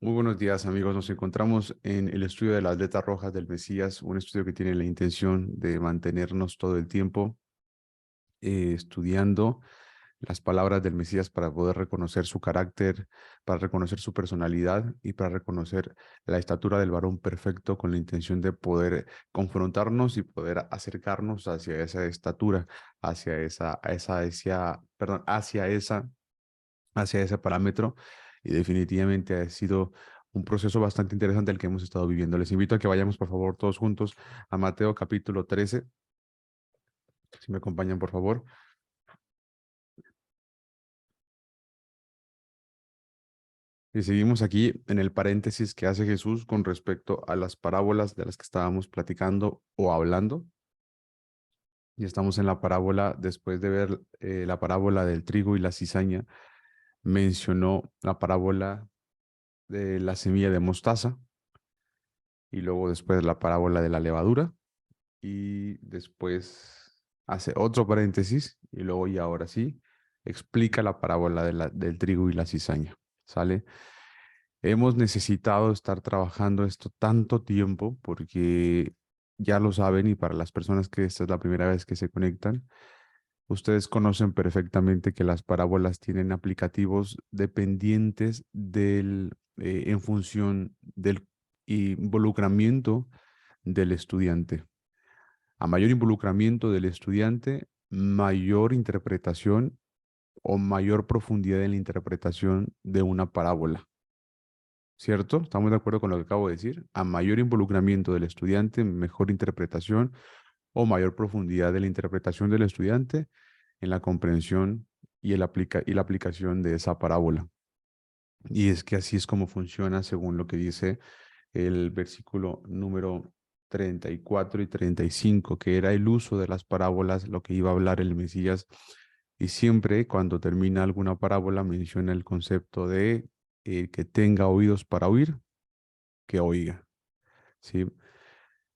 Muy buenos días, amigos. Nos encontramos en el estudio de las letras rojas del Mesías, un estudio que tiene la intención de mantenernos todo el tiempo estudiando las palabras del Mesías para poder reconocer su carácter, para reconocer su personalidad y para reconocer la estatura del varón perfecto con la intención de poder confrontarnos y poder acercarnos hacia esa estatura, hacia ese parámetro, y definitivamente ha sido un proceso bastante interesante el que hemos estado viviendo. Les invito a que vayamos, por favor, todos juntos a Mateo capítulo 13. Si me acompañan, por favor. Y seguimos aquí en el paréntesis que hace Jesús con respecto a las parábolas de las que estábamos platicando o hablando. Y estamos en la parábola, después de ver la parábola del trigo y la cizaña, mencionó la parábola de la semilla de mostaza y luego después la parábola de la levadura. Y después hace otro paréntesis y luego y ahora sí explica la parábola del trigo y la cizaña. ¿Sale? Hemos necesitado estar trabajando esto tanto tiempo porque ya lo saben, y para las personas que esta es la primera vez que se conectan, ustedes conocen perfectamente que las parábolas tienen aplicativos dependientes en función del involucramiento del estudiante. A mayor involucramiento del estudiante, mayor interpretación o mayor profundidad en la interpretación de una parábola. ¿Cierto? ¿Estamos de acuerdo con lo que acabo de decir? A mayor involucramiento del estudiante, mejor interpretación o mayor profundidad de la interpretación del estudiante en la comprensión y la aplicación de esa parábola. Y es que así es como funciona según lo que dice el versículo número 34 y 35, que era el uso de las parábolas, lo que iba a hablar el Mesías. Y siempre cuando termina alguna parábola menciona el concepto de que tenga oídos para oír, que oiga. ¿Sí?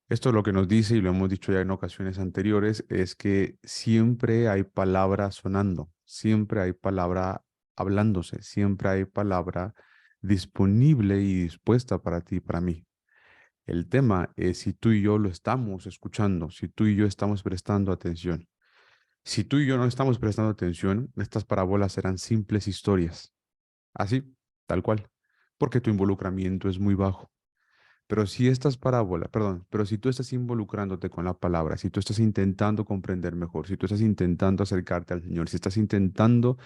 Esto es lo que nos dice, y lo hemos dicho ya en ocasiones anteriores, es que siempre hay palabra sonando, siempre hay palabra hablándose, siempre hay palabra disponible y dispuesta para ti y para mí. El tema es si tú y yo lo estamos escuchando, si tú y yo estamos prestando atención. Si tú y yo no estamos prestando atención, estas parábolas serán simples historias, así, tal cual, porque tu involucramiento es muy bajo. Pero si estas parábolas, perdón, pero si tú estás involucrándote con la palabra, si tú estás intentando comprender mejor, si tú estás intentando acercarte al Señor, si estás intentando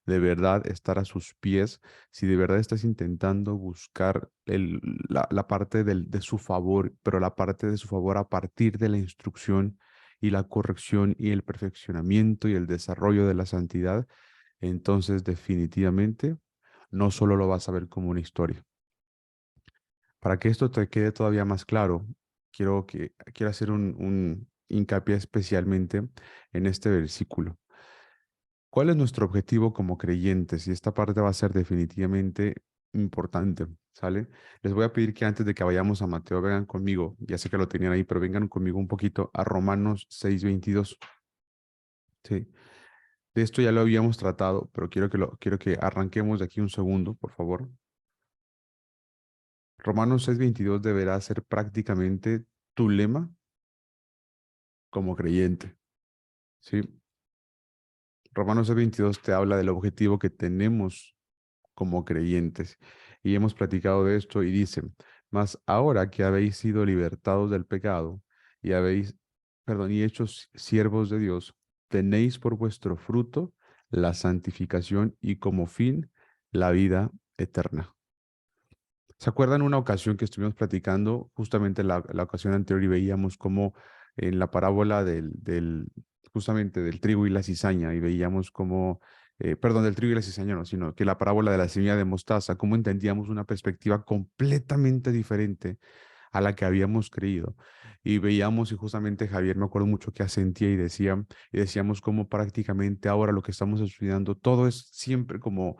de verdad estar a sus pies, si de verdad estás intentando buscar la parte de su favor, pero la parte de su favor a partir de la instrucción y la corrección y el perfeccionamiento y el desarrollo de la santidad, entonces definitivamente no solo lo vas a ver como una historia. Para que esto te quede todavía más claro, quiero hacer un hincapié especialmente en este versículo. ¿Cuál es nuestro objetivo como creyentes? Y esta parte va a ser definitivamente importante, ¿sale? Les voy a pedir que antes de que vayamos a Mateo, vengan conmigo, ya sé que lo tenían ahí, pero vengan conmigo un poquito a Romanos 6:22. Sí, de esto ya lo habíamos tratado, pero quiero que arranquemos de aquí un segundo, por favor. Romanos 6:22 deberá ser prácticamente tu lema como creyente, ¿sí? Romanos 6:22 te habla del objetivo que tenemos como creyentes. Y hemos platicado de esto y dice, mas ahora que habéis sido libertados del pecado y y hechos siervos de Dios, tenéis por vuestro fruto la santificación y como fin la vida eterna. ¿Se acuerdan una ocasión que estuvimos platicando, justamente la ocasión anterior, y veíamos cómo en la parábola justamente del trigo y la cizaña, y veíamos cómo, perdón, del trigo y la cizaña no, sino que la parábola de la semilla de mostaza, cómo entendíamos una perspectiva completamente diferente a la que habíamos creído? Y veíamos, y justamente Javier me acuerdo mucho que asentía y decíamos cómo prácticamente ahora lo que estamos estudiando, todo es siempre como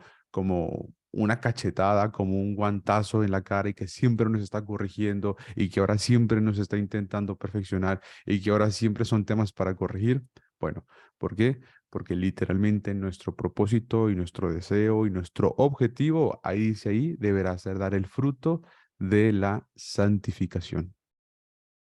una cachetada, como un guantazo en la cara, y que siempre nos está corrigiendo y que ahora siempre nos está intentando perfeccionar y que ahora siempre son temas para corregir. Bueno, ¿por qué? porque literalmente nuestro propósito y nuestro deseo y nuestro objetivo, ahí dice ahí, deberá ser dar el fruto de la santificación.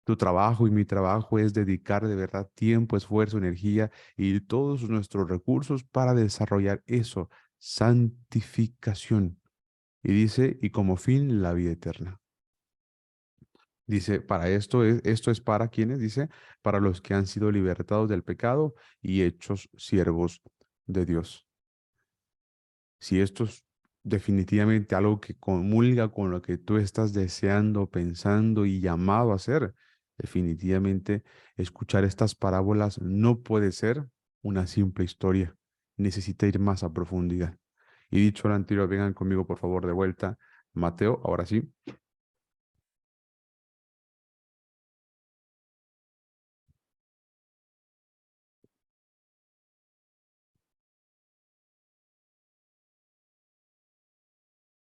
Tu trabajo y mi trabajo es dedicar de verdad tiempo, esfuerzo, energía y todos nuestros recursos para desarrollar eso, santificación. Y dice, y como fin, la vida eterna. Dice, para esto es para quienes, dice, para los que han sido libertados del pecado y hechos siervos de Dios. Si esto es definitivamente algo que comulga con lo que tú estás deseando, pensando y llamado a hacer, definitivamente escuchar estas parábolas no puede ser una simple historia. Necesita ir más a profundidad. Y dicho lo anterior, vengan conmigo por favor de vuelta. Mateo, ahora sí.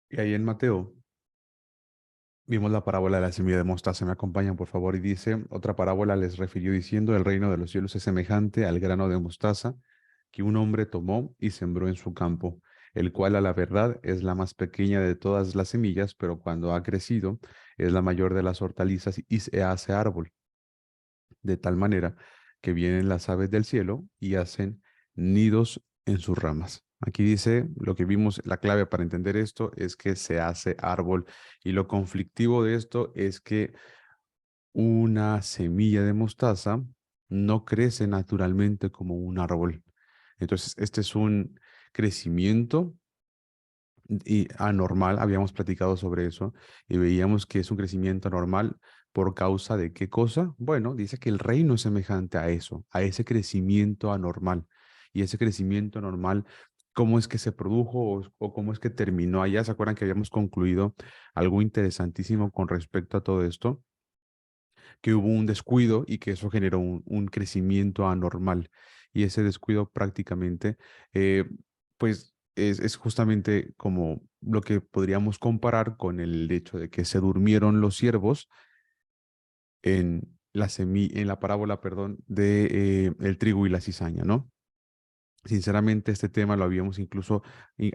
Y ahí en Mateo vimos la parábola de la semilla de mostaza. Me acompañan, por favor. Y dice, otra parábola les refirió diciendo, el reino de los cielos es semejante al grano de mostaza que un hombre tomó y sembró en su campo, el cual a la verdad es la más pequeña de todas las semillas, pero cuando ha crecido es la mayor de las hortalizas y se hace árbol, de tal manera que vienen las aves del cielo y hacen nidos en sus ramas. Aquí dice, lo que vimos, la clave para entender esto es que se hace árbol y lo conflictivo de esto es que una semilla de mostaza no crece naturalmente como un árbol. Entonces, este es un crecimiento y anormal, habíamos platicado sobre eso y veíamos que es un crecimiento anormal por causa de qué cosa. Bueno, dice que el reino es semejante a eso, a ese crecimiento anormal. Y ese crecimiento anormal, ¿cómo es que se produjo o cómo es que terminó allá? ¿Se acuerdan que habíamos concluido algo interesantísimo con respecto a todo esto? Que hubo un descuido y que eso generó un crecimiento anormal. Y ese descuido prácticamente, pues es justamente como lo que podríamos comparar con el hecho de que se durmieron los siervos en la parábola, perdón, de el trigo y la cizaña, ¿no? Sinceramente, este tema lo habíamos incluso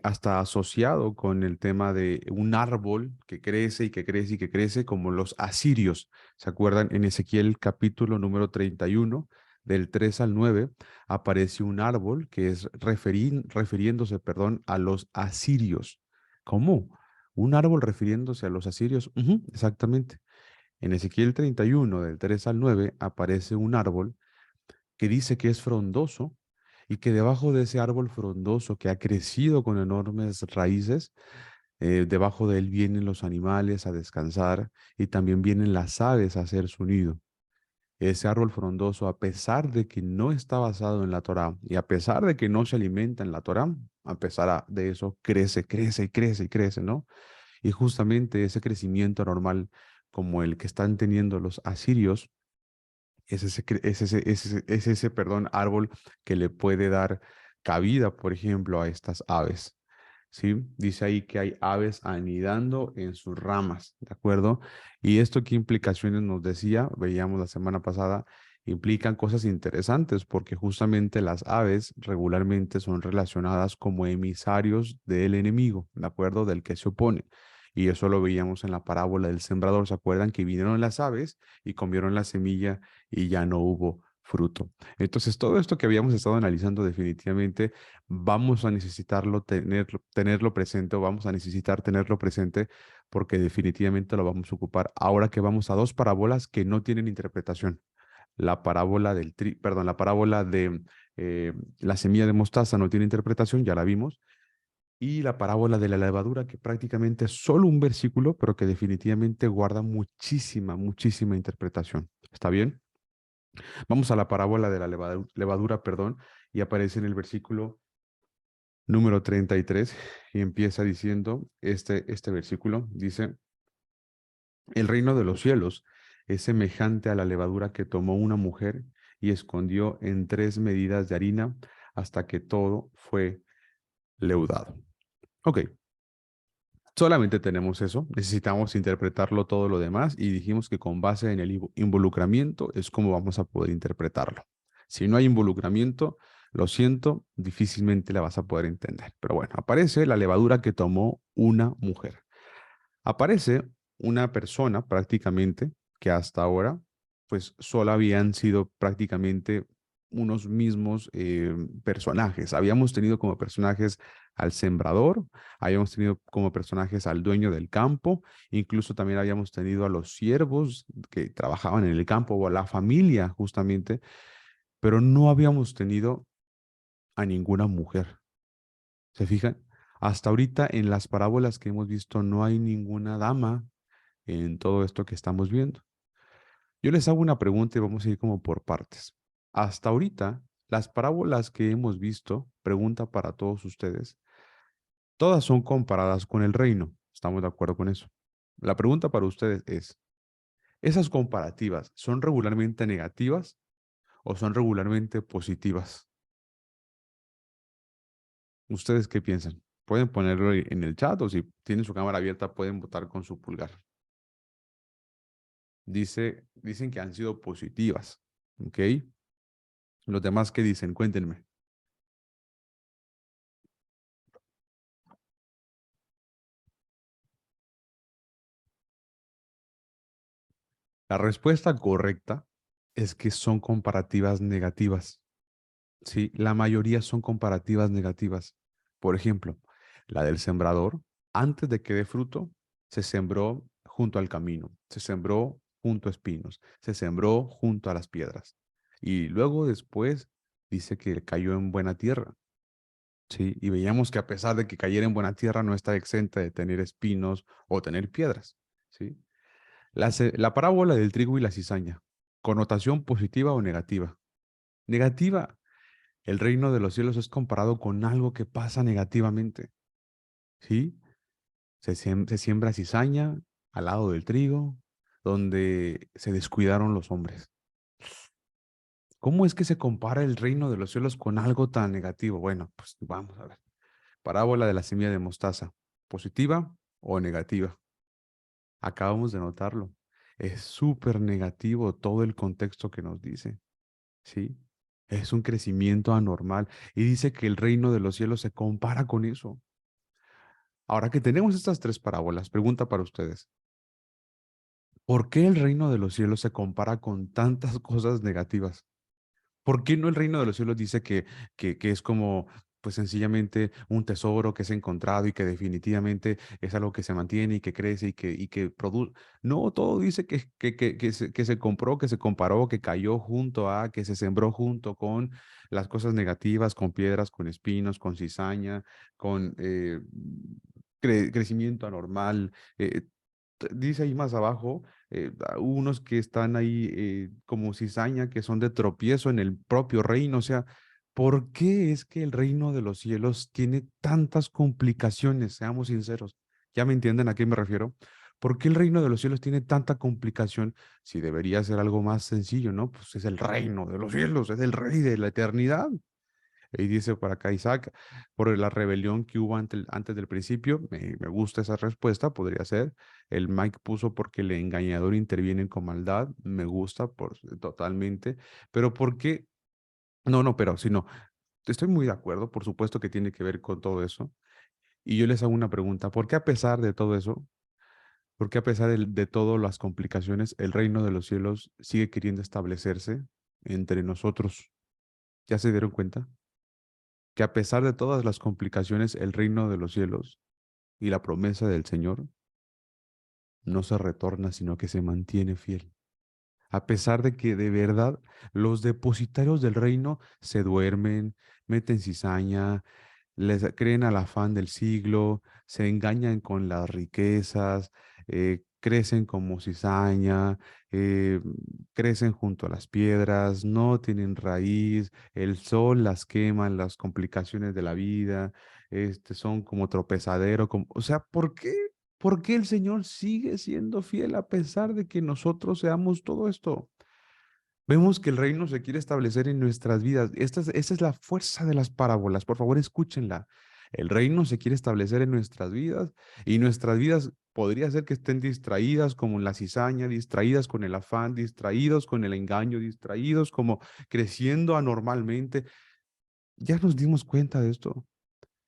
hasta asociado con el tema de un árbol que crece y que crece y que crece, como los asirios. ¿Se acuerdan? En Ezequiel capítulo número 31, del 3 al 9, aparece un árbol que es refiriéndose, perdón, a los asirios. ¿Cómo? ¿Un árbol refiriéndose a los asirios? Ujú, exactamente. En Ezequiel 31, del 3 al 9, aparece un árbol que dice que es frondoso y que debajo de ese árbol frondoso que ha crecido con enormes raíces, debajo de él vienen los animales a descansar y también vienen las aves a hacer su nido. Ese árbol frondoso, a pesar de que no está basado en la Torá y a pesar de que no se alimenta en la Torá, de eso crece, crece y crece y crece, ¿no? Y justamente ese crecimiento normal como el que están teniendo los asirios, es ese, perdón, árbol que le puede dar cabida, por ejemplo, a estas aves. ¿Sí? Dice ahí que hay aves anidando en sus ramas, ¿de acuerdo? Y esto qué implicaciones nos decía, veíamos la semana pasada, implican cosas interesantes porque justamente las aves regularmente son relacionadas como emisarios del enemigo, ¿de acuerdo? Del que se opone. Y eso lo veíamos en la parábola del sembrador. ¿Se acuerdan que vinieron las aves y comieron la semilla y ya no hubo fruto? Entonces, todo esto que habíamos estado analizando definitivamente vamos a necesitarlo tenerlo presente o vamos a necesitar tenerlo presente porque definitivamente lo vamos a ocupar ahora que vamos a dos parábolas que no tienen interpretación. La parábola la parábola de la semilla de mostaza no tiene interpretación, ya la vimos, y la parábola de la levadura, que prácticamente es solo un versículo, pero que definitivamente guarda muchísima, muchísima interpretación. ¿Está bien? Vamos a la parábola de la levadura, perdón, y aparece en el versículo número 33 y empieza diciendo, este versículo dice, el reino de los cielos es semejante a la levadura que tomó una mujer y escondió en 3 medidas de harina hasta que todo fue leudado. Ok, solamente tenemos eso, necesitamos interpretarlo todo lo demás y dijimos que con base en el involucramiento es como vamos a poder interpretarlo. Si no hay involucramiento, Lo siento, difícilmente la vas a poder entender. Pero bueno, aparece la levadura que tomó una mujer. Aparece una persona prácticamente que hasta ahora pues solo habían sido prácticamente unos mismos personajes. Habíamos tenido como personajes al sembrador, habíamos tenido como personajes al dueño del campo, incluso también habíamos tenido a los siervos que trabajaban en el campo o a la familia justamente, pero no habíamos tenido a ninguna mujer. ¿Se fijan? Hasta ahorita en las parábolas que hemos visto no hay ninguna dama en todo esto que estamos viendo. Yo les hago una pregunta y vamos a ir como por partes. Hasta ahorita, las parábolas que hemos visto, pregunta para todos ustedes, todas son comparadas con el reino. ¿Estamos de acuerdo con eso? La pregunta para ustedes es, ¿esas comparativas son regularmente negativas o son regularmente positivas? ¿Ustedes qué piensan? Pueden ponerlo en el chat o si tienen su cámara abierta pueden votar con su pulgar. Dicen que han sido positivas, ¿ok? Los demás, ¿qué dicen? Cuéntenme. La respuesta correcta es que son comparativas negativas. Sí, la mayoría son comparativas negativas. Por ejemplo, la del sembrador, antes de que dé fruto, se sembró junto al camino, se sembró junto a espinos, se sembró junto a las piedras. Y luego después dice que cayó en buena tierra. Sí, y veíamos que a pesar de que cayera en buena tierra, no está exenta de tener espinos o tener piedras. ¿Sí? La parábola del trigo y la cizaña. ¿Connotación positiva o negativa? Negativa. El reino de los cielos es comparado con algo que pasa negativamente. ¿Sí? Se siembra cizaña al lado del trigo, donde se descuidaron los hombres. ¿Cómo es que se compara el reino de los cielos con algo tan negativo? Bueno, pues vamos a ver. Parábola de la semilla de mostaza. ¿Positiva o negativa? Acabamos de notarlo. Es súper negativo todo el contexto que nos dice. ¿Sí? Es un crecimiento anormal y dice que el reino de los cielos se compara con eso. Ahora que tenemos estas tres parábolas, pregunta para ustedes. ¿Por qué el reino de los cielos se compara con tantas cosas negativas? ¿Por qué no el reino de los cielos dice que es como, pues sencillamente un tesoro que es encontrado y que definitivamente es algo que se mantiene y que crece y que produce? No, todo dice que se compró, que se comparó, que cayó junto a, que se sembró junto con las cosas negativas, con piedras, con espinos, con cizaña, con crecimiento anormal. Dice ahí más abajo unos que están ahí como cizaña, que son de tropiezo en el propio reino. O sea, ¿por qué es que el reino de los cielos tiene tantas complicaciones? Seamos sinceros. ¿Ya me entienden a qué me refiero? ¿Por qué el reino de los cielos tiene tanta complicación si debería ser algo más sencillo, ¿no? Pues es el reino de los cielos, es el rey de la eternidad. Y dice por acá Isaac, por la rebelión que hubo antes del principio, me gusta esa respuesta, podría ser. El Mike puso porque el engañador interviene con maldad, me gusta totalmente, pero ¿por qué? No, no, pero si no, estoy muy de acuerdo, por supuesto que tiene que ver con todo eso. Y yo les hago una pregunta, ¿por qué a pesar de todo eso, por qué a pesar de todas las complicaciones, el reino de los cielos sigue queriendo establecerse entre nosotros? ¿Ya se dieron cuenta? Que a pesar de todas las complicaciones, el reino de los cielos y la promesa del Señor no se retorna, sino que se mantiene fiel. A pesar de que de verdad los depositarios del reino se duermen, meten cizaña, les creen al afán del siglo, se engañan con las riquezas, crecen como cizaña, eh, crecen junto a las piedras, no tienen raíz, el sol las quema, las complicaciones de la vida, son como tropezadero, o sea, ¿por qué? ¿Por qué el Señor sigue siendo fiel a pesar de que nosotros seamos todo esto? Vemos que el reino se quiere establecer en nuestras vidas. Esta es la fuerza de las parábolas. Por favor, escúchenla. El reino se quiere establecer en nuestras vidas y nuestras vidas podría ser que estén distraídas como la cizaña, distraídas con el afán, distraídos con el engaño, distraídos como creciendo anormalmente. Ya nos dimos cuenta de esto.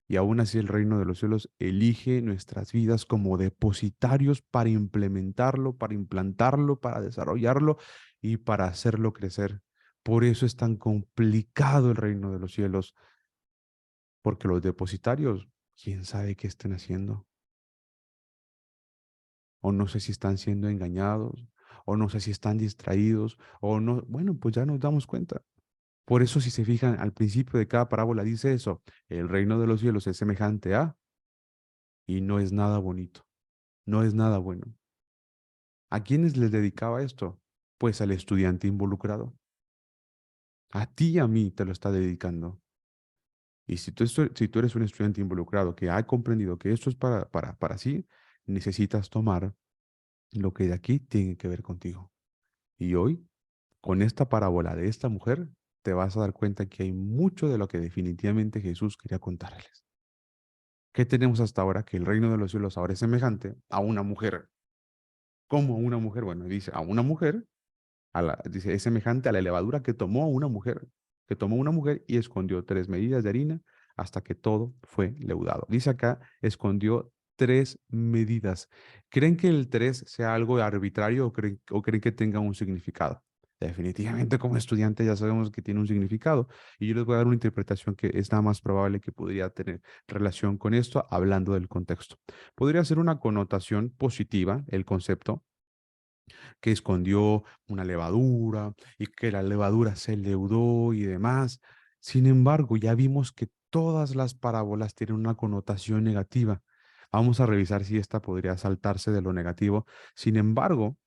Y aún así el reino de los cielos elige nuestras vidas como depositarios para implementarlo, para implantarlo, para desarrollarlo y para hacerlo crecer. Por eso es tan complicado el reino de los cielos, porque los depositarios, quién sabe qué estén haciendo, o no sé si están siendo engañados, o no sé si están distraídos, o no, bueno, pues ya nos damos cuenta. Por eso si se fijan, al principio de cada parábola dice eso, el reino de los cielos es semejante a, y no es nada bonito, no es nada bueno. ¿A quiénes les dedicaba esto? Pues al estudiante involucrado. A ti y a mí te lo está dedicando. Y si tú eres un estudiante involucrado que ha comprendido que esto es para sí, necesitas tomar lo que de aquí tiene que ver contigo. Y hoy, con esta parábola de esta mujer, te vas a dar cuenta que hay mucho de lo que definitivamente Jesús quería contarles. ¿Qué tenemos hasta ahora? Que el reino de los cielos ahora es semejante a una mujer. ¿Cómo una mujer? Bueno, dice a una mujer dice, es semejante a la levadura que tomó una mujer y escondió 3 medidas de harina hasta que todo fue leudado. Dice acá, escondió 3 medidas. ¿Creen que el 3 sea algo arbitrario o creen que tenga un significado? Definitivamente como estudiante ya sabemos que tiene un significado y yo les voy a dar una interpretación que es la más probable que podría tener relación con esto hablando del contexto. Podría ser una connotación positiva el concepto que escondió una levadura y que la levadura se leudó y demás. Sin embargo, ya vimos que todas las parábolas tienen una connotación negativa. Vamos a revisar si esta podría saltarse de lo negativo. Sin embargo,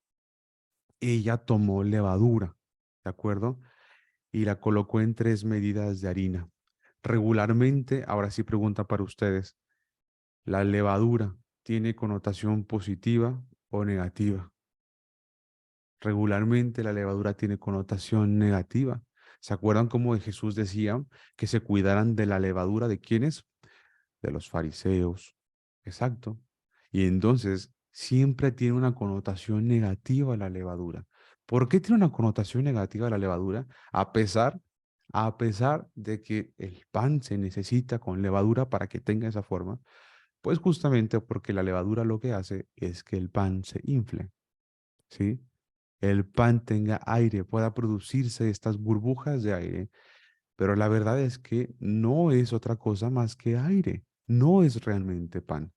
ella tomó levadura, ¿de acuerdo? Y la colocó en 3 medidas de harina. Regularmente, ahora sí pregunta para ustedes, ¿la levadura tiene connotación positiva o negativa? Regularmente la levadura tiene connotación negativa. ¿Se acuerdan cómo Jesús decía que se cuidaran de la levadura de quiénes? De los fariseos. Exacto. Y entonces siempre tiene una connotación negativa la levadura. ¿Por qué tiene una connotación negativa la levadura? A pesar de que el pan se necesita con levadura para que tenga esa forma, pues justamente porque la levadura lo que hace es que el pan se infle, ¿sí? El pan tenga aire, pueda producirse estas burbujas de aire, pero la verdad es que no es otra cosa más que aire, no es realmente pan.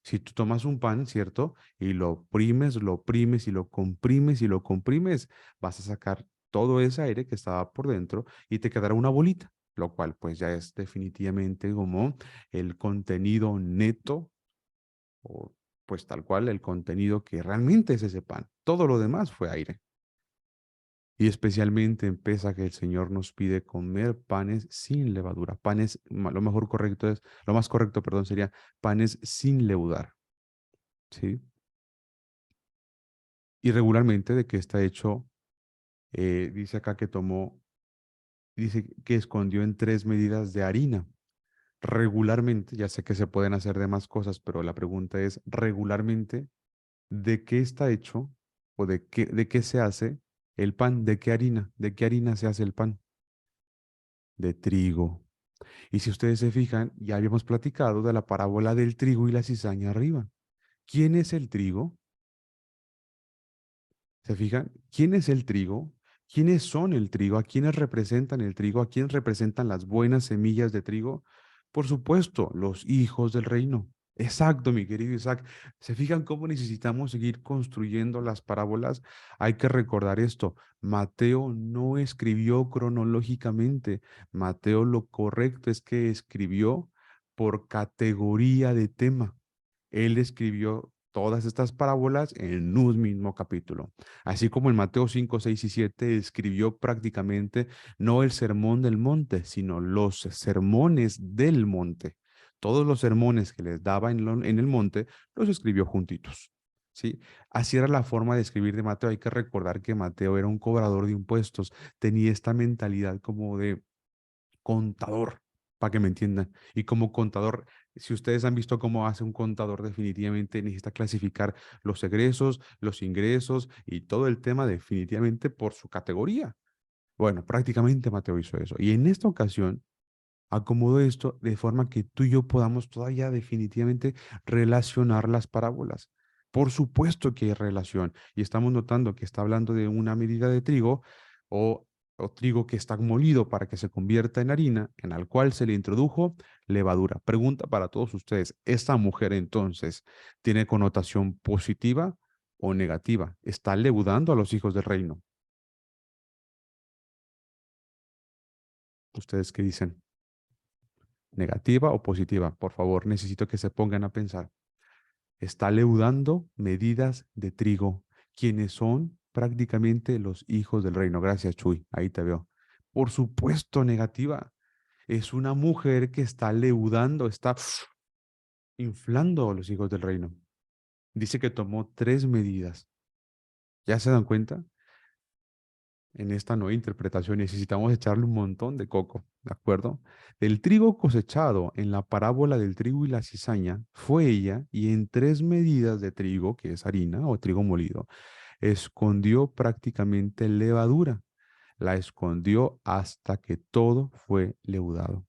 Si tú tomas un pan, ¿cierto? Y lo oprimes y lo comprimes y lo comprimes, vas a sacar todo ese aire que estaba por dentro y te quedará una bolita, lo cual pues ya es definitivamente como el contenido neto o pues tal cual el contenido que realmente es ese pan. Todo lo demás fue aire. Y especialmente en Pesa que el Señor nos pide comer panes sin levadura. Lo más correcto, perdón, sería panes sin leudar, ¿sí? Y regularmente de que está hecho, dice acá que dice que escondió en 3 medidas de harina. Regularmente, ya sé que se pueden hacer de más cosas, pero la pregunta es, regularmente, ¿de qué está hecho o de qué se hace el pan? ¿De qué harina se hace el pan? De trigo. Y si ustedes se fijan, ya habíamos platicado de la parábola del trigo y la cizaña arriba. ¿Quién es el trigo? ¿Se fijan? ¿Quién es el trigo? ¿Quiénes son el trigo? ¿A quiénes representan el trigo? ¿A quiénes representan las buenas semillas de trigo? Por supuesto, los hijos del reino. Exacto, mi querido Isaac. ¿Se fijan cómo necesitamos seguir construyendo las parábolas? Hay que recordar esto. Mateo no escribió cronológicamente. Mateo lo correcto es que escribió por categoría de tema. Él escribió todas estas parábolas en un mismo capítulo. Así como en Mateo 5, 6 y 7 escribió prácticamente no el sermón del monte, sino los sermones del monte. Todos los sermones que les daba en el monte los escribió juntitos. ¿Sí? Así era la forma de escribir de Mateo. Hay que recordar que Mateo era un cobrador de impuestos, tenía esta mentalidad como de contador, para que me entiendan. Y como contador, si ustedes han visto cómo hace un contador, definitivamente necesita clasificar los egresos, los ingresos y todo el tema definitivamente por su categoría. Bueno, prácticamente Mateo hizo eso. Y en esta ocasión, Acomodo esto de forma que tú y yo podamos todavía definitivamente relacionar las parábolas. Por supuesto que hay relación y estamos notando que está hablando de una medida de trigo o, o trigo que está molido para que se convierta en harina, en al cual se le introdujo levadura. Pregunta para todos ustedes, ¿esta mujer entonces tiene connotación positiva o negativa? ¿Está leudando a los hijos del reino? ¿Ustedes qué dicen? ¿Negativa o positiva? Por favor, necesito que se pongan a pensar. Está leudando medidas de trigo, quienes son prácticamente los hijos del reino. Gracias, Chuy. Ahí te veo. Por supuesto, negativa. Es una mujer que está leudando, está inflando a los hijos del reino. Dice que tomó 3 medidas. ¿Ya se dan cuenta? En esta nueva interpretación necesitamos echarle un montón de coco, ¿de acuerdo? Del trigo cosechado en la parábola del trigo y la cizaña, fue ella y en 3 medidas de trigo, que es harina o trigo molido, escondió prácticamente levadura. La escondió hasta que todo fue leudado.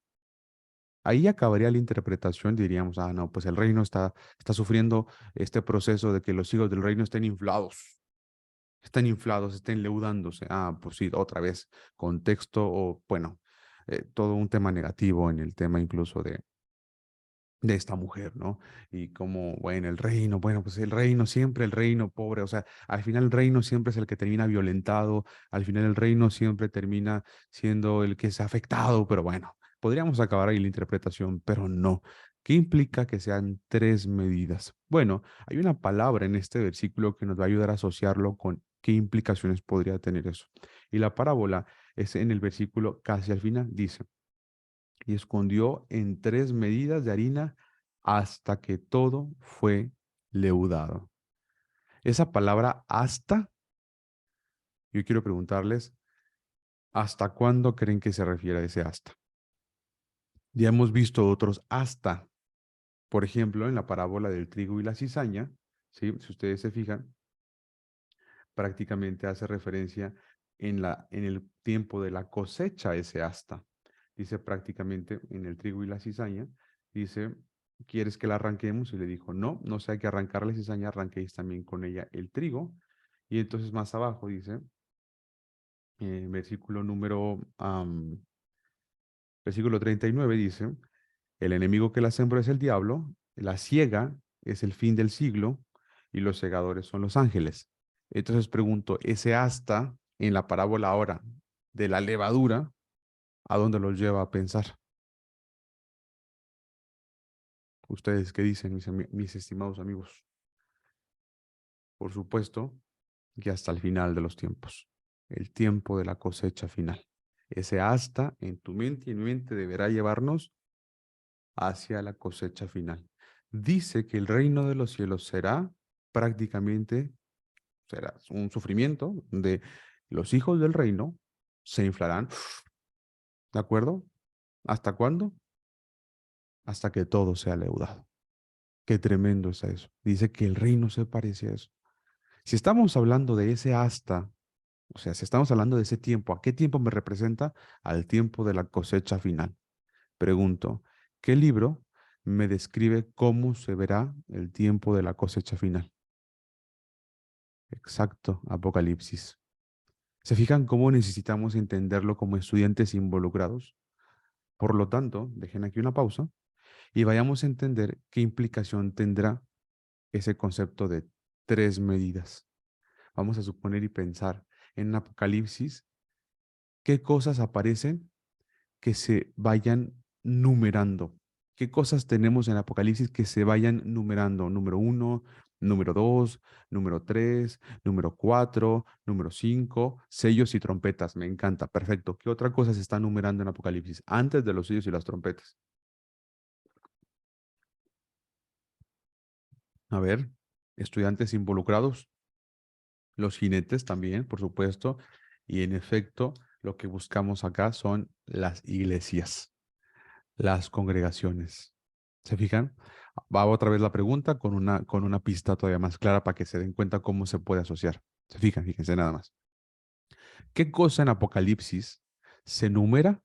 Ahí acabaría la interpretación, diríamos, ah, no, pues el reino está sufriendo este proceso de que los hijos del reino estén inflados, estén leudándose. Ah, pues sí, otra vez, contexto o, bueno, todo un tema negativo en el tema incluso de esta mujer, ¿no? Y como, bueno, el reino, bueno, pues el reino, siempre el reino pobre, o sea, al final el reino siempre es el que termina violentado, al final el reino siempre termina siendo el que es afectado, pero bueno, podríamos acabar ahí la interpretación, pero no. ¿Qué implica que sean 3 medidas? Bueno, hay una palabra en este versículo que nos va a ayudar a asociarlo con qué implicaciones podría tener eso. Y la parábola es en el versículo casi al final, dice y escondió en 3 medidas de harina hasta que todo fue leudado. Esa palabra hasta, yo quiero preguntarles, ¿hasta cuándo creen que se refiere a ese hasta? Ya hemos visto otros hasta, por ejemplo, en la parábola del trigo y la cizaña, ¿sí? Si ustedes se fijan, prácticamente hace referencia en el tiempo de la cosecha ese hasta. Dice prácticamente en el trigo y la cizaña, dice, ¿quieres que la arranquemos? Y le dijo, no, no sé, hay que arrancar la cizaña, arranquéis también con ella el trigo. Y entonces más abajo dice, versículo versículo 39 dice, el enemigo que la sembró es el diablo, la ciega es el fin del siglo y los segadores son los ángeles. Entonces pregunto, ese hasta en la parábola ahora de la levadura, ¿a dónde los lleva a pensar? ¿Ustedes qué dicen, mis estimados amigos? Por supuesto que hasta el final de los tiempos, el tiempo de la cosecha final. Ese hasta en tu mente y en mi mente deberá llevarnos hacia la cosecha final. Dice que el reino de los cielos será prácticamente, será un sufrimiento de los hijos del reino se inflarán, ¿de acuerdo? ¿Hasta cuándo? Hasta que todo sea leudado. Qué tremendo es eso. Dice que el reino se parece a eso. Si estamos hablando de ese hasta, o sea, si estamos hablando de ese tiempo, ¿a qué tiempo me representa? Al tiempo de la cosecha final. Pregunto, ¿qué libro me describe cómo se verá el tiempo de la cosecha final? Exacto, Apocalipsis. ¿Se fijan cómo necesitamos entenderlo como estudiantes involucrados? Por lo tanto, dejen aquí una pausa y vayamos a entender qué implicación tendrá ese concepto de 3 medidas. Vamos a suponer y pensar en Apocalipsis qué cosas aparecen que se vayan numerando. ¿Qué cosas tenemos en Apocalipsis que se vayan numerando? Número 1, número 2, número 3, número 4, número 5, sellos y trompetas. Me encanta, perfecto. ¿Qué otra cosa se está numerando en Apocalipsis antes de los sellos y las trompetas? A ver, estudiantes involucrados, los jinetes también, por supuesto. Y en efecto, lo que buscamos acá son las iglesias, las congregaciones. ¿Se fijan? Va otra vez la pregunta con una pista todavía más clara para que se den cuenta cómo se puede asociar. ¿Se fijan? Fíjense nada más. ¿Qué cosa en Apocalipsis se numera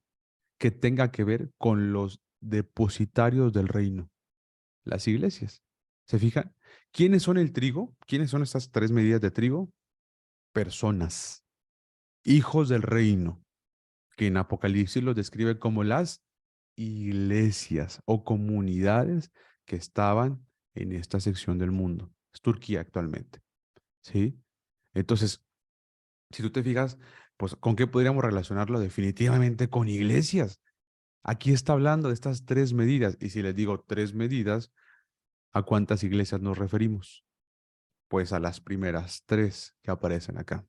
que tenga que ver con los depositarios del reino, las iglesias. ¿Se fijan? ¿Quiénes son el trigo? ¿Quiénes son estas tres medidas de trigo? Personas, hijos del reino, que en Apocalipsis los describe como las iglesias o comunidades que estaban en esta sección del mundo. Es Turquía actualmente, ¿sí? Entonces, si tú te fijas, pues, ¿con qué podríamos relacionarlo? Definitivamente con iglesias. Aquí está hablando de estas tres medidas. Y si les digo tres medidas, ¿a cuántas iglesias nos referimos? Pues a las primeras tres que aparecen acá.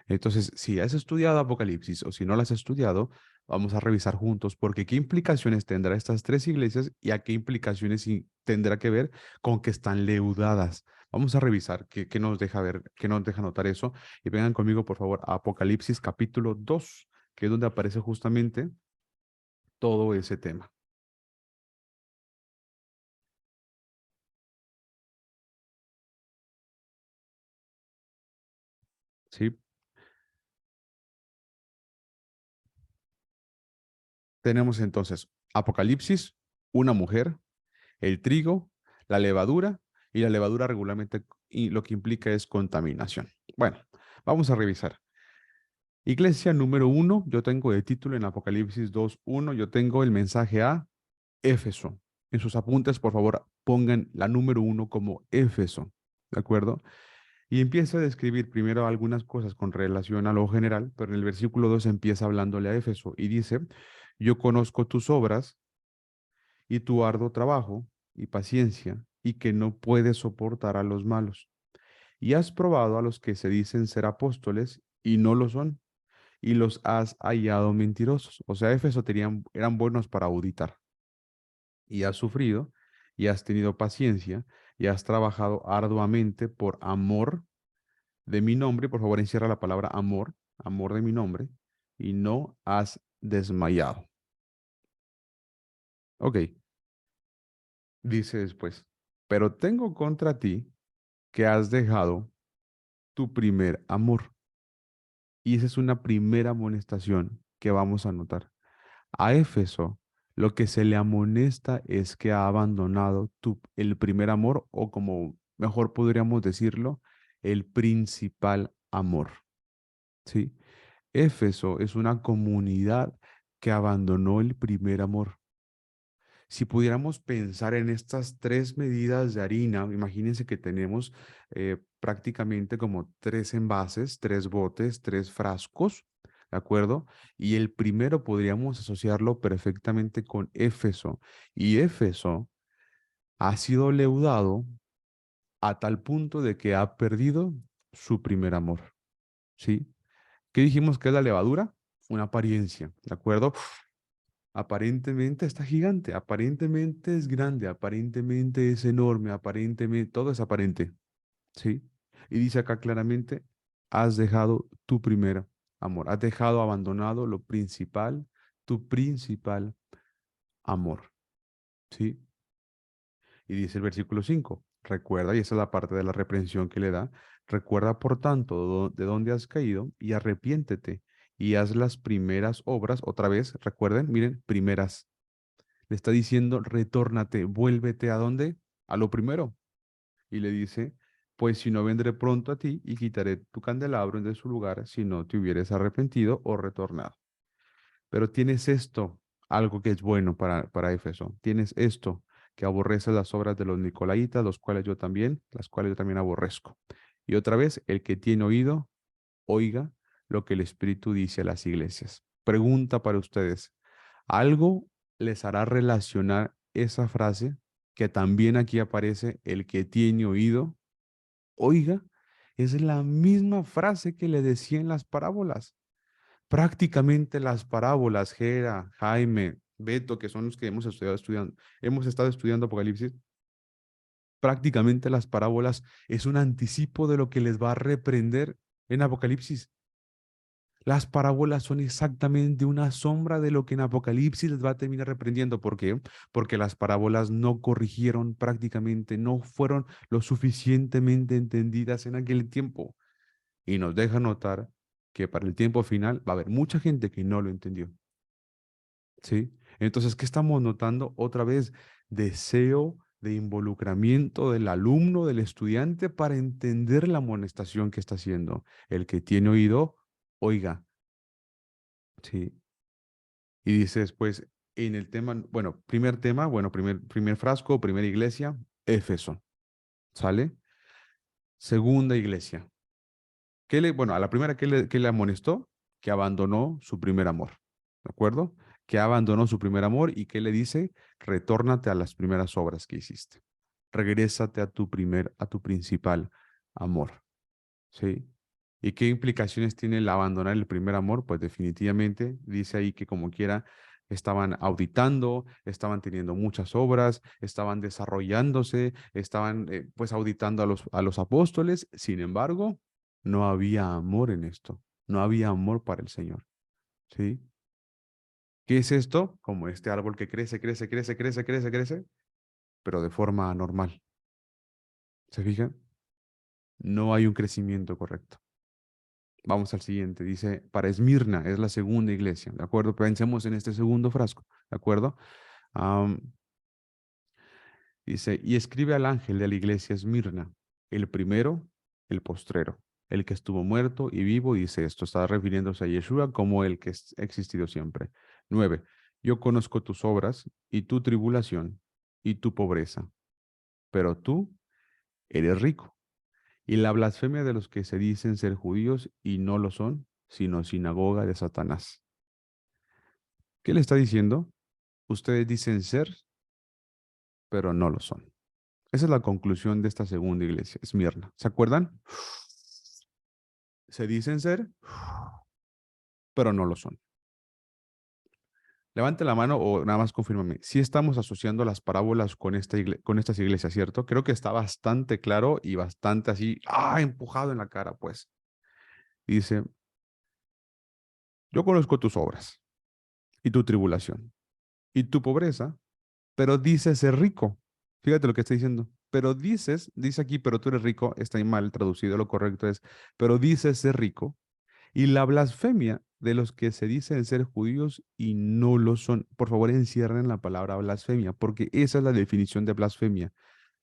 Entonces, si has estudiado Apocalipsis o si no las has estudiado, vamos a revisar juntos porque qué implicaciones tendrá estas tres iglesias y a qué implicaciones tendrá que ver con que están leudadas. Vamos a revisar qué nos deja ver, qué nos deja notar eso. Y vengan conmigo, por favor, a Apocalipsis capítulo 2, que es donde aparece justamente todo ese tema. ¿Sí? Tenemos entonces Apocalipsis, una mujer, el trigo, la levadura, y la levadura regularmente y lo que implica es contaminación. Bueno, vamos a revisar. Iglesia número uno, yo tengo de título en Apocalipsis 2:1, yo tengo el mensaje a Éfeso. En sus apuntes, por favor, pongan la número uno como Éfeso, ¿de acuerdo? Y empieza a describir primero algunas cosas con relación a lo general, pero en el versículo 2 empieza hablándole a Éfeso y dice, yo conozco tus obras y tu arduo trabajo y paciencia, y que no puedes soportar a los malos. Y has probado a los que se dicen ser apóstoles y no lo son, y los has hallado mentirosos. O sea, Éfeso eran buenos para auditar. Y has sufrido, y has tenido paciencia, y has trabajado arduamente por amor de mi nombre. Por favor, encierra la palabra amor, amor de mi nombre, y no has desmayado. Ok, dice después, pero tengo contra ti que has dejado tu primer amor. Y esa es una primera amonestación que vamos a notar. A Éfeso, lo que se le amonesta es que ha abandonado el primer amor, o como mejor podríamos decirlo, el principal amor. ¿Sí? Éfeso es una comunidad que abandonó el primer amor. Si pudiéramos pensar en estas tres medidas de harina, imagínense que tenemos prácticamente como tres envases, tres botes, tres frascos, ¿de acuerdo? Y el primero podríamos asociarlo perfectamente con Éfeso. Y Éfeso ha sido leudado a tal punto de que ha perdido su primer amor, ¿sí? ¿Qué dijimos que es la levadura? Una apariencia, ¿de acuerdo? Aparentemente está gigante, aparentemente es grande, aparentemente es enorme, aparentemente todo es aparente, ¿sí? Y dice acá claramente, has dejado tu primer amor, has dejado abandonado lo principal, tu principal amor, ¿sí? Y dice el versículo 5, recuerda, y esa es la parte de la reprensión que le da, recuerda por tanto de dónde has caído y arrepiéntete y haz las primeras obras, otra vez, recuerden, miren, primeras. Le está diciendo, retórnate, vuélvete a dónde? A lo primero. Y le dice, pues si no vendré pronto a ti y quitaré tu candelabro de su lugar si no te hubieres arrepentido o retornado. Pero tienes esto, algo que es bueno para Éfeso. Tienes esto, que aborreces las obras de los Nicolaitas, las cuales yo también aborrezco. Y otra vez, el que tiene oído, oiga lo que el Espíritu dice a las iglesias. Pregunta para ustedes. ¿Algo les hará relacionar esa frase que también aquí aparece, el que tiene oído? Oiga, es la misma frase que le decía en las parábolas. Prácticamente las parábolas, Gera, Jaime, Beto, que son los que hemos estado estudiando Apocalipsis, prácticamente las parábolas es un anticipo de lo que les va a reprender en Apocalipsis. Las parábolas son exactamente una sombra de lo que en Apocalipsis les va a terminar reprendiendo. ¿Por qué? Porque las parábolas no corrigieron prácticamente, no fueron lo suficientemente entendidas en aquel tiempo. Y nos deja notar que para el tiempo final va a haber mucha gente que no lo entendió. ¿sí? Entonces, ¿qué estamos notando? Otra vez, deseo de involucramiento del alumno, del estudiante, para entender la amonestación que está haciendo. El que tiene oído, oiga, ¿sí? Y dice después, en el tema, bueno, primer frasco, primera iglesia, Éfeso, ¿sale? Segunda iglesia. Bueno, a la primera, ¿qué le amonestó? Que abandonó su primer amor, ¿de acuerdo? Que abandonó su primer amor y que le dice, retórnate a las primeras obras que hiciste. Regrésate a tu principal amor, ¿sí? ¿Y qué implicaciones tiene el abandonar el primer amor? Pues definitivamente dice ahí que como quiera estaban auditando, estaban teniendo muchas obras, estaban desarrollándose, estaban pues auditando a los apóstoles. Sin embargo, no había amor en esto, no había amor para el Señor, ¿sí? ¿Qué es esto? Como este árbol que crece, crece, crece, crece, crece, crece, pero de forma anormal. ¿Se fijan? No hay un crecimiento correcto. Vamos al siguiente. Dice, para Esmirna, es la segunda iglesia, ¿de acuerdo? Pensemos en este segundo frasco, ¿de acuerdo? Am, dice, y escribe al ángel de la iglesia Esmirna, el primero, el postrero, el que estuvo muerto y vivo, dice esto, está refiriéndose a Yeshua como el que ha existido siempre. 9. Yo conozco tus obras y tu tribulación y tu pobreza, pero tú eres rico. Y la blasfemia de los que se dicen ser judíos y no lo son, sino sinagoga de Satanás. ¿Qué le está diciendo? Ustedes dicen ser, pero no lo son. Esa es la conclusión de esta segunda iglesia, Esmirna. ¿Se acuerdan? Se dicen ser, pero no lo son. Levante la mano o nada más confírmame. Si estamos asociando las parábolas con, con estas iglesias, ¿cierto? Creo que está bastante claro y bastante así, empujado en la cara, pues. Dice, yo conozco tus obras y tu tribulación y tu pobreza, pero dices ser rico. Fíjate lo que está diciendo. Pero dice aquí, pero tú eres rico, está ahí mal traducido, lo correcto es, pero dices ser rico. Y la blasfemia de los que se dicen ser judíos y no lo son. Por favor, encierren la palabra blasfemia, porque esa es la definición de blasfemia.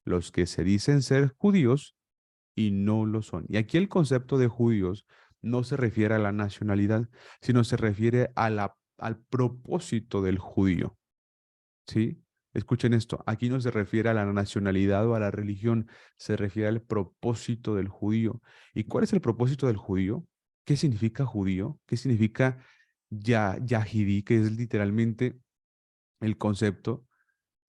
Los que se dicen ser judíos y no lo son. Y aquí el concepto de judíos no se refiere a la nacionalidad, sino se refiere a al propósito del judío. ¿Sí? Escuchen esto, aquí no se refiere a la nacionalidad o a la religión, se refiere al propósito del judío. ¿Y cuál es el propósito del judío? ¿Qué significa judío? ¿Qué significa Yahidí, que es literalmente el concepto?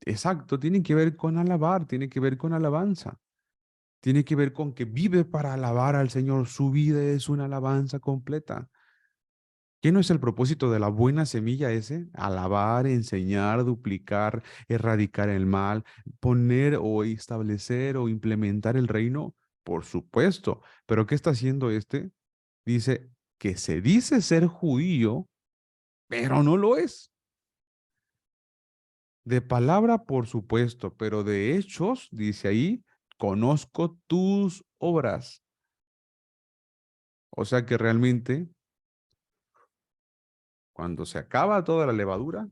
Exacto, tiene que ver con alabar, tiene que ver con alabanza, tiene que ver con que vive para alabar al Señor, su vida es una alabanza completa. ¿Qué no es el propósito de la buena semilla ese? Alabar, enseñar, duplicar, erradicar el mal, poner o establecer o implementar el reino. Por supuesto. Pero ¿qué está haciendo este? Dice que se dice ser judío, pero no lo es. De palabra, por supuesto, pero de hechos, dice ahí, conozco tus obras. O sea que realmente, cuando se acaba toda la levadura,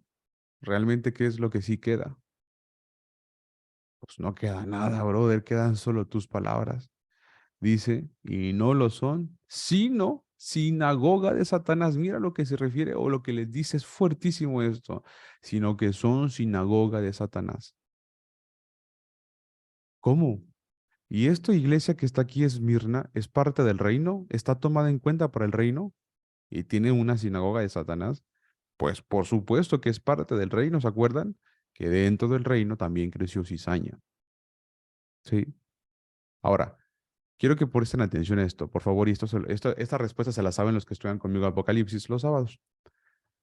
realmente, ¿qué es lo que sí queda? Pues no queda nada, brother, quedan solo tus palabras. Dice, y no lo son, sino sinagoga de Satanás. Mira lo que se refiere o lo que les dice es fuertísimo esto, sino que son sinagoga de Satanás. ¿Cómo? ¿Y esta iglesia que está aquí, Esmirna, es parte del reino? ¿Está tomada en cuenta para el reino? ¿Y tiene una sinagoga de Satanás? Pues por supuesto que es parte del reino, ¿se acuerdan? Que dentro del reino también creció cizaña. ¿Sí? Ahora, quiero que presten atención a esto, por favor, y esta respuesta se la saben los que estudian conmigo Apocalipsis los sábados.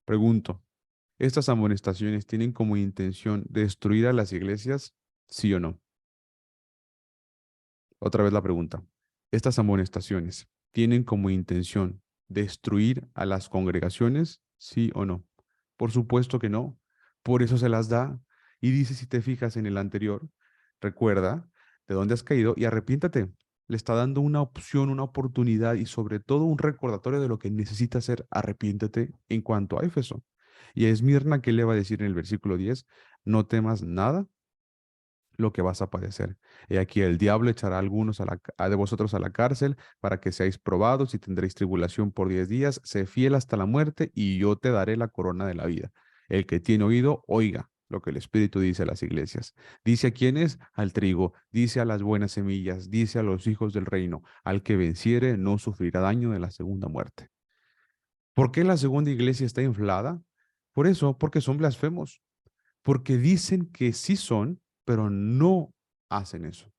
Pregunto, ¿estas amonestaciones tienen como intención destruir a las iglesias? ¿Sí o no? Otra vez la pregunta. ¿Estas amonestaciones tienen como intención destruir a las congregaciones? ¿Sí o no? Por supuesto que no. Por eso se las da. Y dice, si te fijas en el anterior, recuerda de dónde has caído y arrepiéntate. Le está dando una opción, una oportunidad y sobre todo un recordatorio de lo que necesita hacer. Arrepiéntete en cuanto a Éfeso. Y a Esmirna, ¿qué le va a decir en el versículo 10? No temas nada lo que vas a padecer. He aquí el diablo echará a algunos de vosotros a la cárcel para que seáis probados y tendréis tribulación por 10 días. Sé fiel hasta la muerte y yo te daré la corona de la vida. El que tiene oído, oiga lo que el Espíritu dice a las iglesias. Dice a quiénes, al trigo, dice a las buenas semillas, dice a los hijos del reino, al que venciere no sufrirá daño de la segunda muerte. ¿Por qué la segunda iglesia está inflada? Por eso, porque son blasfemos, porque dicen que sí son, pero no hacen eso,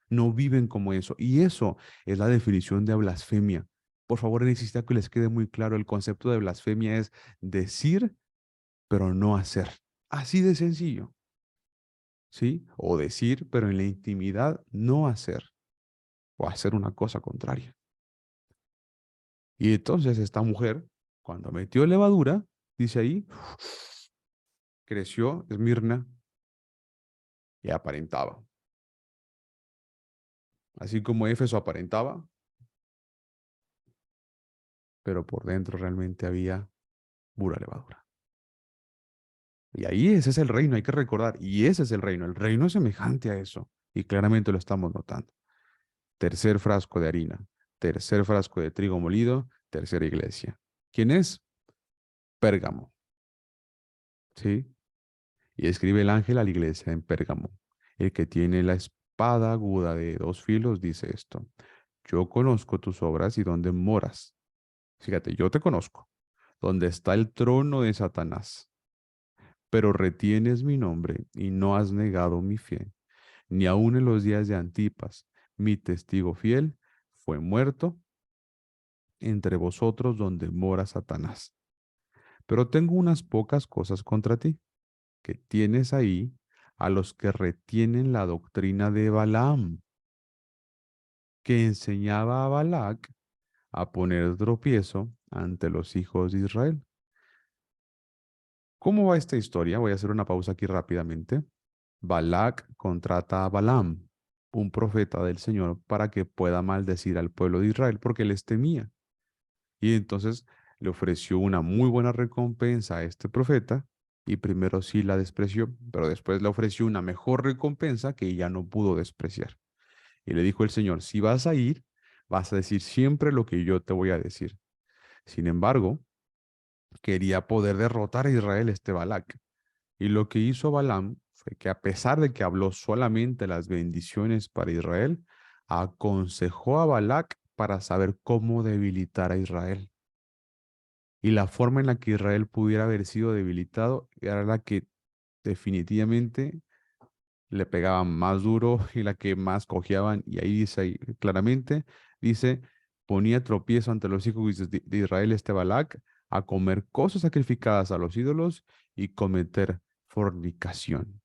no viven como eso. Y eso es la definición de blasfemia. Por favor, necesito que les quede muy claro, el concepto de blasfemia es decir, pero no hacer. Así de sencillo, ¿sí? O decir, pero en la intimidad no hacer, o hacer una cosa contraria. Y entonces esta mujer, cuando metió levadura, dice ahí, creció Esmirna y aparentaba. Así como Éfeso aparentaba, pero por dentro realmente había pura levadura. Y ahí ese es el reino, hay que recordar, y ese es el reino es semejante a eso, y claramente lo estamos notando. Tercer frasco de harina, tercer frasco de trigo molido, tercera iglesia. ¿Quién es? Pérgamo, ¿sí? Y escribe el ángel a la iglesia en Pérgamo. El que tiene la espada aguda de dos filos dice esto: yo conozco tus obras y dónde moras. Fíjate, yo te conozco. Donde está el trono de Satanás, pero retienes mi nombre y no has negado mi fe, ni aun en los días de Antipas, mi testigo fiel, fue muerto entre vosotros donde mora Satanás. Pero tengo unas pocas cosas contra ti, que tienes ahí a los que retienen la doctrina de Balaam, que enseñaba a Balac a poner tropiezo ante los hijos de Israel. ¿Cómo va esta historia? Voy a hacer una pausa aquí rápidamente. Balac contrata a Balaam, un profeta del Señor, para que pueda maldecir al pueblo de Israel porque les temía. Y entonces le ofreció una muy buena recompensa a este profeta y primero sí la despreció, pero después le ofreció una mejor recompensa que ella no pudo despreciar. Y le dijo el Señor: si vas a ir, vas a decir siempre lo que yo te voy a decir. Sin embargo, quería poder derrotar a Israel este Balac. Y lo que hizo Balaam fue que, a pesar de que habló solamente las bendiciones para Israel, aconsejó a Balac para saber cómo debilitar a Israel. Y la forma en la que Israel pudiera haber sido debilitado era la que definitivamente le pegaban más duro y la que más cojeaban. Y ahí dice ahí claramente, dice, ponía tropiezo ante los hijos de Israel este Balac a comer cosas sacrificadas a los ídolos y cometer fornicación.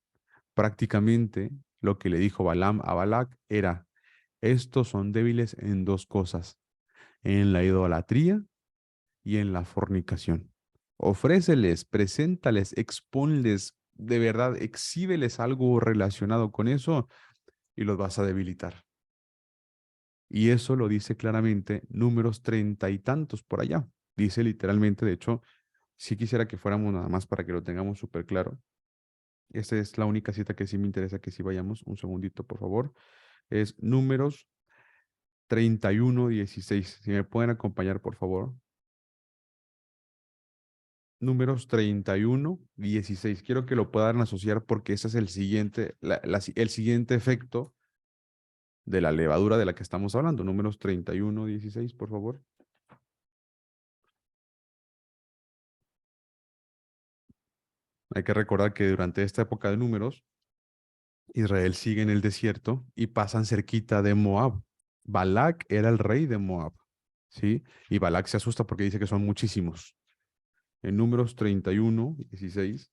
Prácticamente lo que le dijo Balaam a Balac era: estos son débiles en dos cosas, en la idolatría y en la fornicación. Ofréceles, preséntales, expónles, de verdad, exhíbeles algo relacionado con eso y los vas a debilitar. Y eso lo dice claramente Números 30 y tantos por allá. Dice literalmente, de hecho, si quisiera que fuéramos nada más para que lo tengamos súper claro. Esta es la única cita que sí me interesa que sí vayamos. Un segundito, por favor. Es Números 31:16. Si me pueden acompañar, por favor. Números 31:16. Quiero que lo puedan asociar porque ese es el siguiente, el siguiente efecto de la levadura de la que estamos hablando. Números 31:16, por favor. Hay que recordar que durante esta época de números, Israel sigue en el desierto y pasan cerquita de Moab. Balac era el rey de Moab, ¿sí? Y Balac se asusta porque dice que son muchísimos. En Números 31:16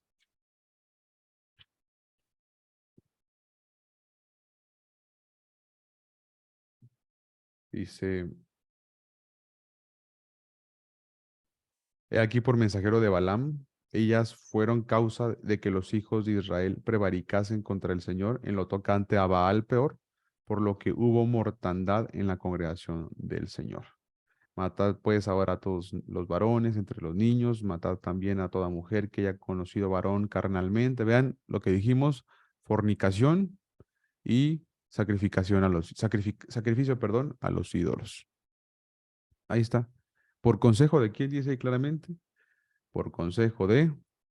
dice: he aquí por mensajero de Balaam, ellas fueron causa de que los hijos de Israel prevaricasen contra el Señor en lo tocante a Baal peor, por lo que hubo mortandad en la congregación del Señor. Matad pues ahora a todos los varones entre los niños, matad también a toda mujer que haya conocido varón carnalmente. Vean lo que dijimos, fornicación y sacrificio, perdón, a los ídolos. Ahí está. ¿Por consejo de quién dice ahí claramente? Por consejo de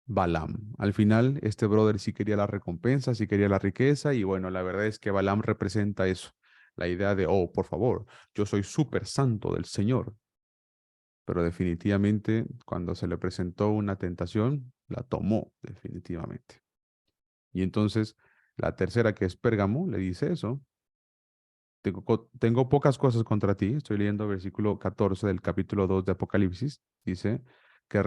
Balaam. Al final, este brother sí quería la recompensa, sí quería la riqueza, y bueno, la verdad es que Balaam representa eso. La idea de, oh, por favor, yo soy súper santo del Señor. Pero definitivamente, cuando se le presentó una tentación, la tomó definitivamente. Y entonces, la tercera, que es Pérgamo, le dice eso. Tengo pocas cosas contra ti. Estoy leyendo el versículo 14 del capítulo 2 de Apocalipsis. Dice que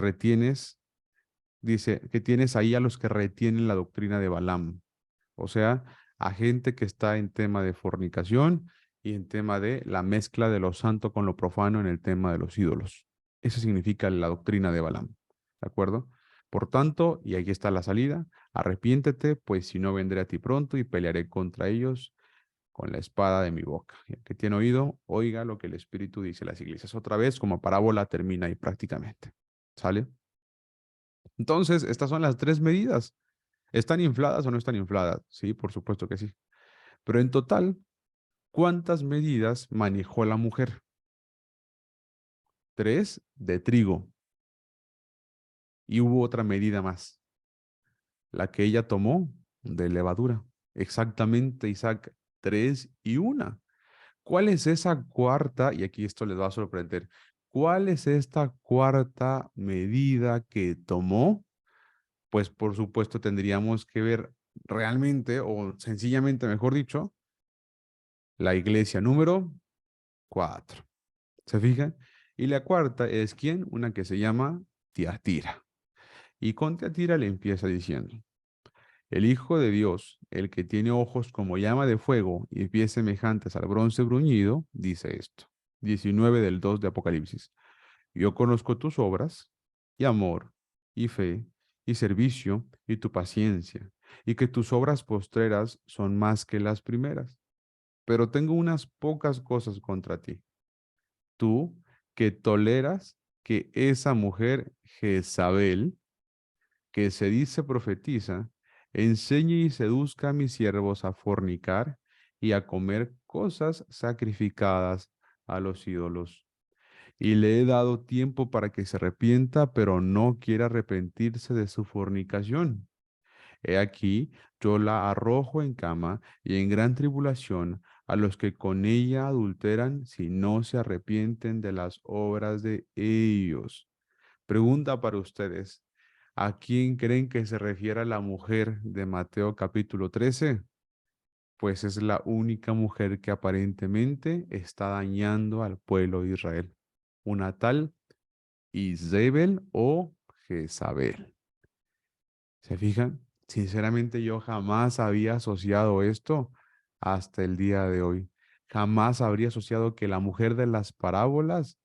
dice que tienes ahí a los que retienen la doctrina de Balaam. O sea, a gente que está en tema de fornicación y en tema de la mezcla de lo santo con lo profano en el tema de los ídolos. Eso significa la doctrina de Balaam. ¿De acuerdo? Por tanto, y aquí está la salida, arrepiéntete, pues si no vendré a ti pronto y pelearé contra ellos con la espada de mi boca. Y el que tiene oído, oiga lo que el Espíritu dice a las iglesias. Otra vez, como parábola, termina ahí prácticamente. ¿Sale? Entonces, estas son las tres medidas. ¿Están infladas o no están infladas? Sí, por supuesto que sí. Pero en total, ¿cuántas medidas manejó la mujer? 3 de trigo. Y hubo otra medida más, la que ella tomó de levadura. Exactamente, Isaac, 3 y 1. ¿Cuál es esa cuarta? Y aquí esto les va a sorprender. ¿Cuál es esta cuarta medida que tomó? Pues por supuesto tendríamos que ver realmente, o sencillamente, mejor dicho, la iglesia número 4. ¿Se fijan? Y la cuarta es ¿quién? Una que se llama Tiatira. Y con Tiatira le empieza diciendo, el Hijo de Dios, el que tiene ojos como llama de fuego y pies semejantes al bronce bruñido, dice esto. 19 del 2 de Apocalipsis. Yo conozco tus obras, y amor, y fe, y servicio, y tu paciencia, y que tus obras postreras son más que las primeras. Pero tengo unas pocas cosas contra ti. Tú que toleras que esa mujer Jezabel, que se dice profetiza, enseñe y seduzca a mis siervos a fornicar y a comer cosas sacrificadas a los ídolos. Y le he dado tiempo para que se arrepienta, pero no quiere arrepentirse de su fornicación. He aquí, yo la arrojo en cama y en gran tribulación a los que con ella adulteran si no se arrepienten de las obras de ellos. Pregunta para ustedes, ¿a quién creen que se refiere la mujer de Mateo capítulo 13? Pues es la única mujer que aparentemente está dañando al pueblo de Israel. Una tal Isabel o Jezabel. ¿Se fijan? Sinceramente yo jamás había asociado esto hasta el día de hoy. Jamás habría asociado que la mujer de las parábolas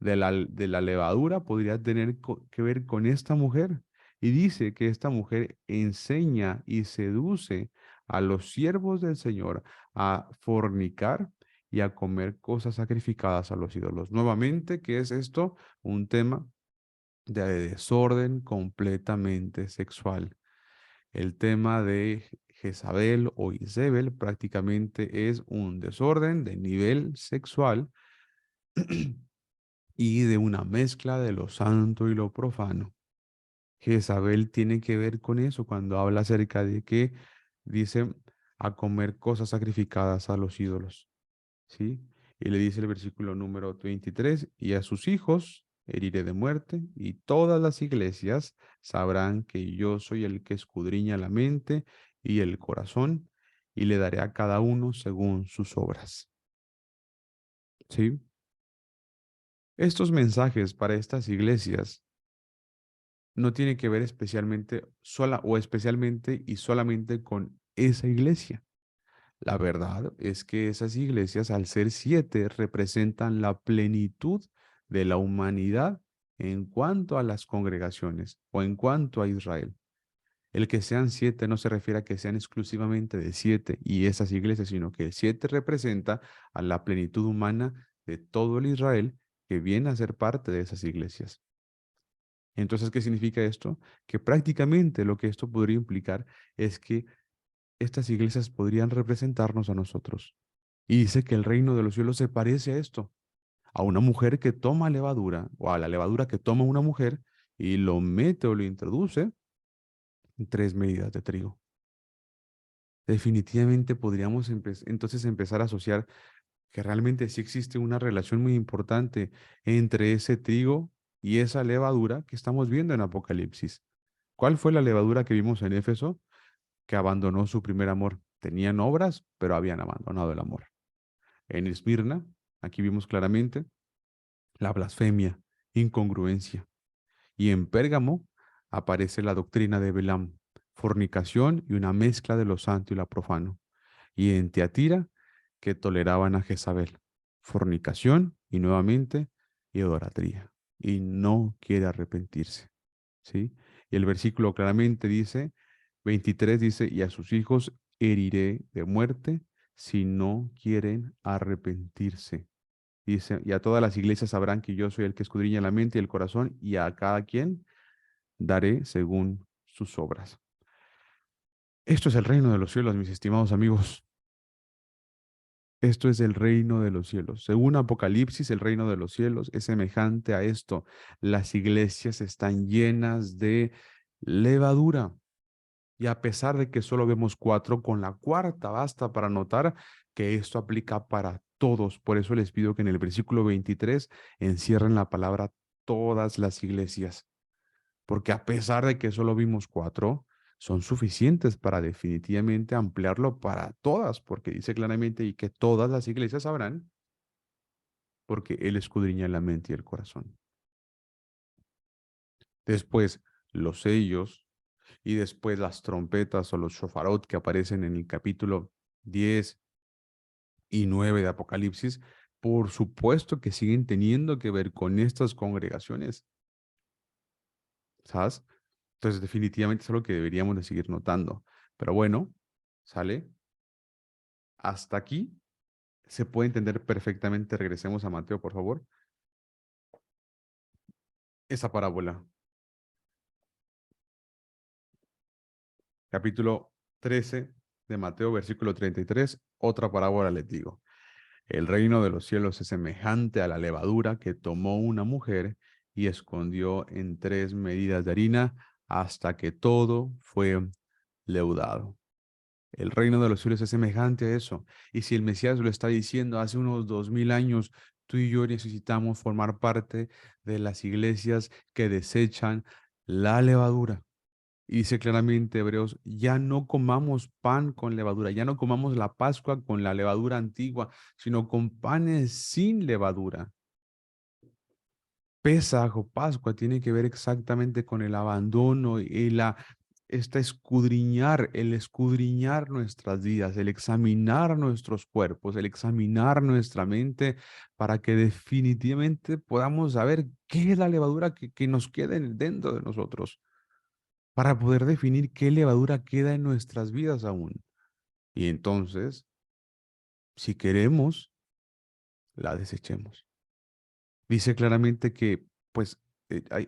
de la levadura podría tener que ver con esta mujer. Y dice que esta mujer enseña y seduce a los siervos del Señor a fornicar y a comer cosas sacrificadas a los ídolos. Nuevamente, ¿qué es esto? Un tema de desorden completamente sexual. El tema de Jezabel o Isabel prácticamente es un desorden de nivel sexual y de una mezcla de lo santo y lo profano. Jezabel tiene que ver con eso cuando habla acerca de que dice a comer cosas sacrificadas a los ídolos. ¿Sí? Y le dice el versículo número 23, y a sus hijos heriré de muerte, y todas las iglesias sabrán que yo soy el que escudriña la mente y el corazón, y le daré a cada uno según sus obras. ¿Sí? Estos mensajes para estas iglesias no tienen que ver especialmente sola o especialmente y solamente con esa iglesia. La verdad es que esas iglesias, al ser 7, representan la plenitud de la humanidad en cuanto a las congregaciones o en cuanto a Israel. El que sean 7 no se refiere a que sean exclusivamente de 7 y esas iglesias, sino que el 7 representa a la plenitud humana de todo el Israel que viene a ser parte de esas iglesias. Entonces, ¿qué significa esto? Que prácticamente lo que esto podría implicar es que estas iglesias podrían representarnos a nosotros. Y dice que el reino de los cielos se parece a esto, a una mujer que toma levadura, o a la levadura que toma una mujer y lo mete o lo introduce en 3 medidas de trigo. Definitivamente podríamos entonces empezar a asociar que realmente sí existe una relación muy importante entre ese trigo y esa levadura que estamos viendo en Apocalipsis. ¿Cuál fue la levadura que vimos en Éfeso? Que abandonó su primer amor. Tenían obras, pero habían abandonado el amor. En Esmirna, aquí vimos claramente la blasfemia, incongruencia. Y en Pérgamo aparece la doctrina de Balaam, fornicación y una mezcla de lo santo y lo profano. Y en Tiatira, que toleraban a Jezabel, fornicación y nuevamente idolatría. Y no quiere arrepentirse. ¿Sí? Y el versículo claramente dice, 23 dice, y a sus hijos heriré de muerte si no quieren arrepentirse. Dice, y a todas las iglesias sabrán que yo soy el que escudriña la mente y el corazón, y a cada quien daré según sus obras. Esto es el reino de los cielos, mis estimados amigos. Esto es el reino de los cielos. Según Apocalipsis, el reino de los cielos es semejante a esto. Las iglesias están llenas de levadura. Y a pesar de que solo vemos 4, con la cuarta basta para notar que esto aplica para todos. Por eso les pido que en el versículo 23 encierren la palabra todas las iglesias. Porque a pesar de que solo vimos 4, son suficientes para definitivamente ampliarlo para todas, porque dice claramente y que todas las iglesias sabrán, porque Él escudriña la mente y el corazón. Después, los sellos y después las trompetas o los shofarot que aparecen en el capítulo 10 y 9 de Apocalipsis, por supuesto que siguen teniendo que ver con estas congregaciones, ¿sabes? Entonces, definitivamente es algo que deberíamos de seguir notando. Pero bueno, ¿sale? Hasta aquí se puede entender perfectamente. Regresemos a Mateo, por favor. Esa parábola. Capítulo 13 de Mateo, versículo 33. Otra parábola les digo. El reino de los cielos es semejante a la levadura que tomó una mujer y escondió en 3 medidas de harina hasta que todo fue leudado. El reino de los cielos es semejante a eso. Y si el Mesías lo está diciendo hace unos 2000 años, tú y yo necesitamos formar parte de las iglesias que desechan la levadura. Y dice claramente Hebreos, ya no comamos pan con levadura, ya no comamos la Pascua con la levadura antigua, sino con panes sin levadura. Pesaj o Pascua tiene que ver exactamente con el abandono y el escudriñar nuestras vidas, el examinar nuestros cuerpos, el examinar nuestra mente para que definitivamente podamos saber qué es la levadura que nos queda dentro de nosotros, para poder definir qué levadura queda en nuestras vidas aún. Y entonces, si queremos, la desechemos. Dice claramente que, pues,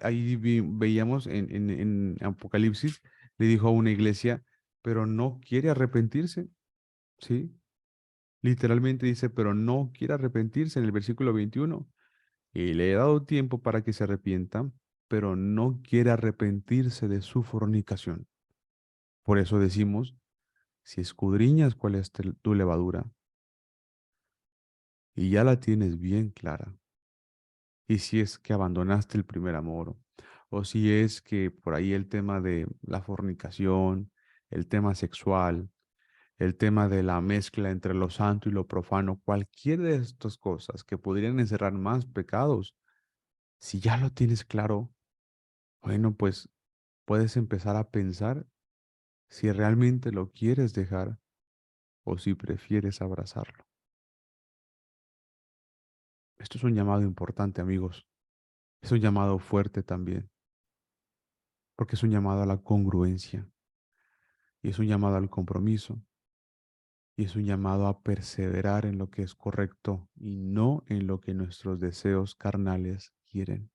ahí veíamos en Apocalipsis, le dijo a una iglesia, pero no quiere arrepentirse, ¿sí? Literalmente dice, pero no quiere arrepentirse en el versículo 21. Y le he dado tiempo para que se arrepienta, pero no quiere arrepentirse de su fornicación. Por eso decimos, si escudriñas cuál es tu levadura y ya la tienes bien clara, y si es que abandonaste el primer amor, o si es que por ahí el tema de la fornicación, el tema sexual, el tema de la mezcla entre lo santo y lo profano, cualquier de estas cosas que podrían encerrar más pecados, si ya lo tienes claro, bueno, pues puedes empezar a pensar si realmente lo quieres dejar o si prefieres abrazarlo. Esto es un llamado importante, amigos. Es un llamado fuerte también, porque es un llamado a la congruencia y es un llamado al compromiso. Y es un llamado a perseverar en lo que es correcto y no en lo que nuestros deseos carnales quieren.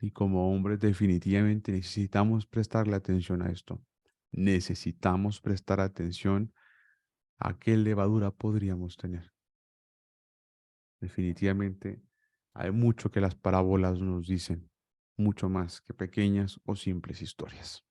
Y como hombres definitivamente necesitamos prestarle atención a esto. Necesitamos prestar atención a qué levadura podríamos tener. Definitivamente hay mucho que las parábolas nos dicen, mucho más que pequeñas o simples historias.